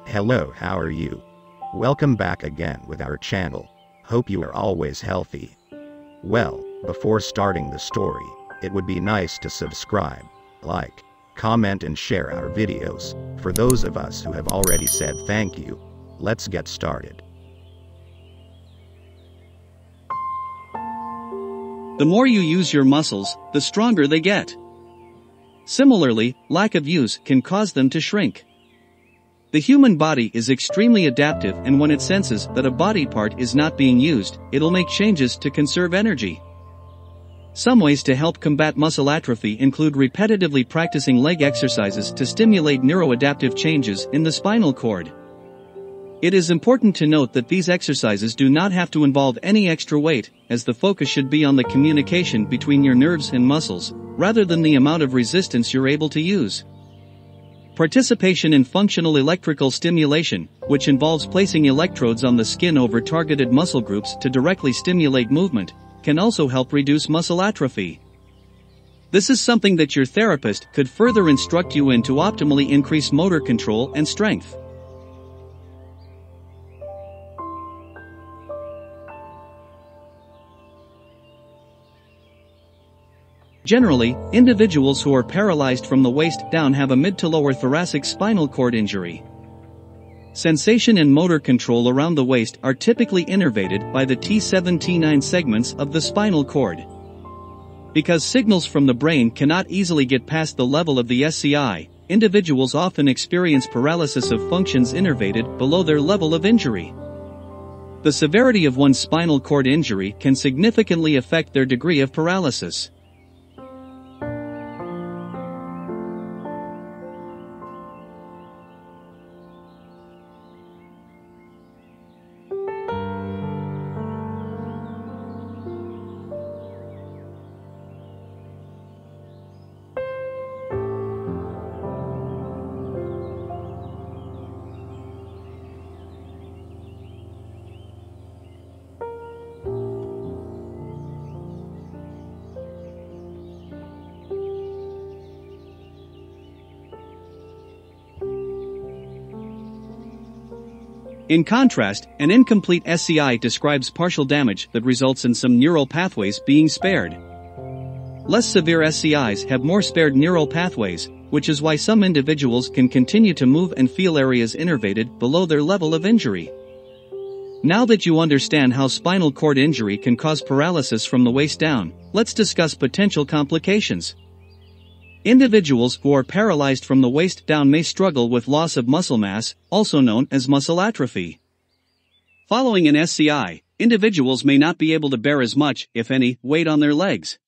Hello, how are you? Welcome back again with our channel. Hope you are always healthy. Well, before starting the story, it would be nice to subscribe, like, comment and share our videos. For those of us who have already said thank you, let's get started. The more you use your muscles, the stronger they get. Similarly, lack of use can cause them to shrink. The human body is extremely adaptive, and when it senses that a body part is not being used, it'll make changes to conserve energy. Some ways to help combat muscle atrophy include repetitively practicing leg exercises to stimulate neuroadaptive changes in the spinal cord. It is important to note that these exercises do not have to involve any extra weight, as the focus should be on the communication between your nerves and muscles, rather than the amount of resistance you're able to use. Participation in functional electrical stimulation, which involves placing electrodes on the skin over targeted muscle groups to directly stimulate movement, can also help reduce muscle atrophy. This is something that your therapist could further instruct you in to optimally increase motor control and strength. Generally, individuals who are paralyzed from the waist down have a mid to lower thoracic spinal cord injury. Sensation and motor control around the waist are typically innervated by the T7-T9 segments of the spinal cord. Because signals from the brain cannot easily get past the level of the SCI, individuals often experience paralysis of functions innervated below their level of injury. The severity of one's spinal cord injury can significantly affect their degree of paralysis. In contrast, an incomplete SCI describes partial damage that results in some neural pathways being spared. Less severe SCIs have more spared neural pathways, which is why some individuals can continue to move and feel areas innervated below their level of injury. Now that you understand how spinal cord injury can cause paralysis from the waist down, let's discuss potential complications. Individuals who are paralyzed from the waist down may struggle with loss of muscle mass, also known as muscle atrophy. Following an SCI, individuals may not be able to bear as much, if any, weight on their legs.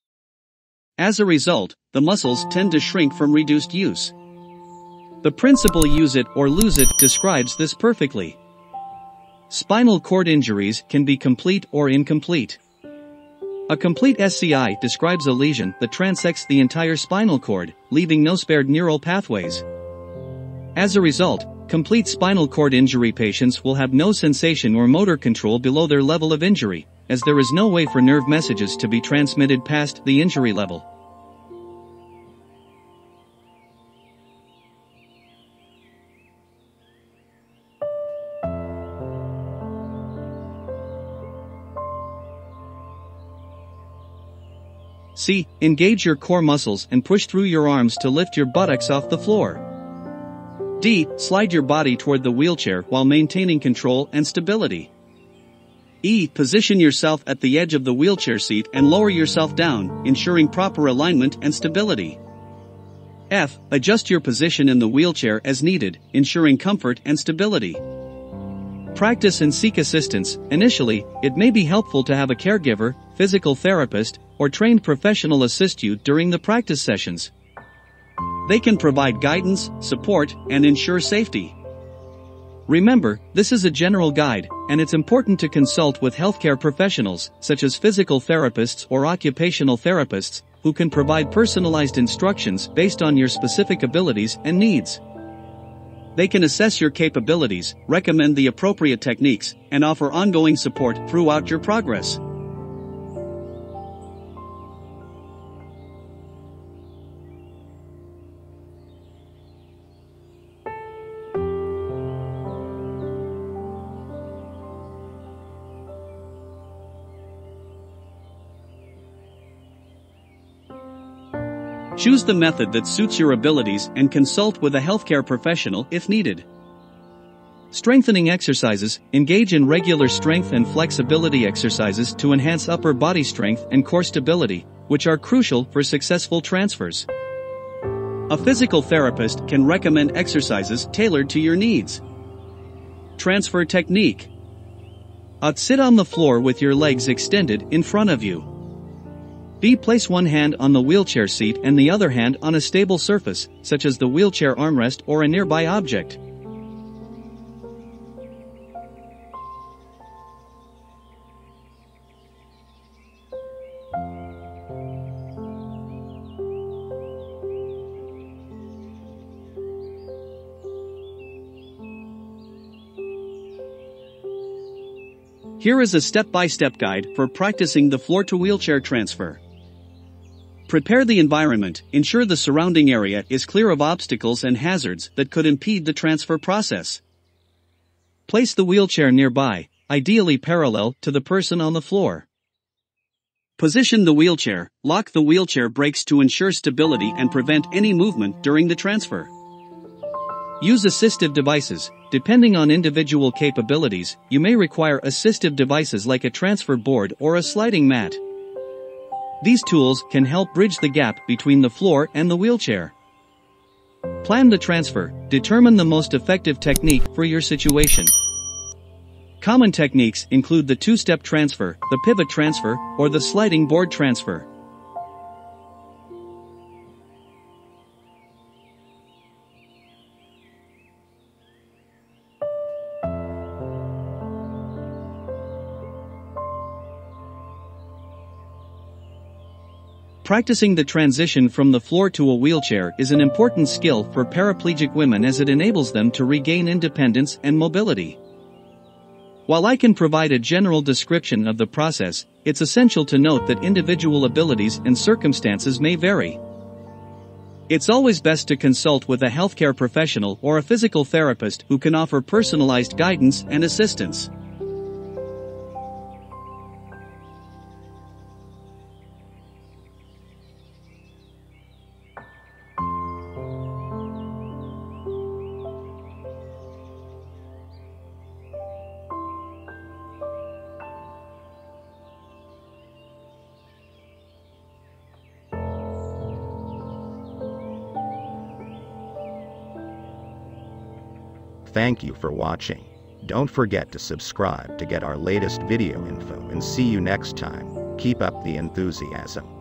As a result, the muscles tend to shrink from reduced use. The principle "use it or lose it" describes this perfectly. Spinal cord injuries can be complete or incomplete. A complete SCI describes a lesion that transects the entire spinal cord, leaving no spared neural pathways. As a result, complete spinal cord injury patients will have no sensation or motor control below their level of injury, as there is no way for nerve messages to be transmitted past the injury level. C. Engage your core muscles and push through your arms to lift your buttocks off the floor. D. Slide your body toward the wheelchair while maintaining control and stability. E. Position yourself at the edge of the wheelchair seat and lower yourself down, ensuring proper alignment and stability. F. Adjust your position in the wheelchair as needed, ensuring comfort and stability. Practice and seek assistance. Initially, it may be helpful to have a caregiver, physical therapist, or trained professional assist you during the practice sessions. They can provide guidance, support, and ensure safety. Remember, this is a general guide, and it's important to consult with healthcare professionals, such as physical therapists or occupational therapists, who can provide personalized instructions based on your specific abilities and needs. They can assess your capabilities, recommend the appropriate techniques, and offer ongoing support throughout your progress. Choose the method that suits your abilities and consult with a healthcare professional if needed. Strengthening exercises. Engage in regular strength and flexibility exercises to enhance upper body strength and core stability, which are crucial for successful transfers. A physical therapist can recommend exercises tailored to your needs. Transfer technique. Sit on the floor with your legs extended in front of you. Place one hand on the wheelchair seat and the other hand on a stable surface, such as the wheelchair armrest or a nearby object. Here is a step-by-step guide for practicing the floor-to-wheelchair transfer. Prepare the environment. Ensure the surrounding area is clear of obstacles and hazards that could impede the transfer process. Place the wheelchair nearby, ideally parallel to the person on the floor. Position the wheelchair. Lock the wheelchair brakes to ensure stability and prevent any movement during the transfer. Use assistive devices. Depending on individual capabilities, you may require assistive devices like a transfer board or a sliding mat. These tools can help bridge the gap between the floor and the wheelchair. Plan the transfer. Determine the most effective technique for your situation. Common techniques include the two-step transfer, the pivot transfer, or the sliding board transfer. Practicing the transition from the floor to a wheelchair is an important skill for paraplegic women as it enables them to regain independence and mobility. While I can provide a general description of the process, it's essential to note that individual abilities and circumstances may vary. It's always best to consult with a healthcare professional or a physical therapist who can offer personalized guidance and assistance. Thank you for watching. Don't forget to subscribe to get our latest video info and see you next time. Keep up the enthusiasm.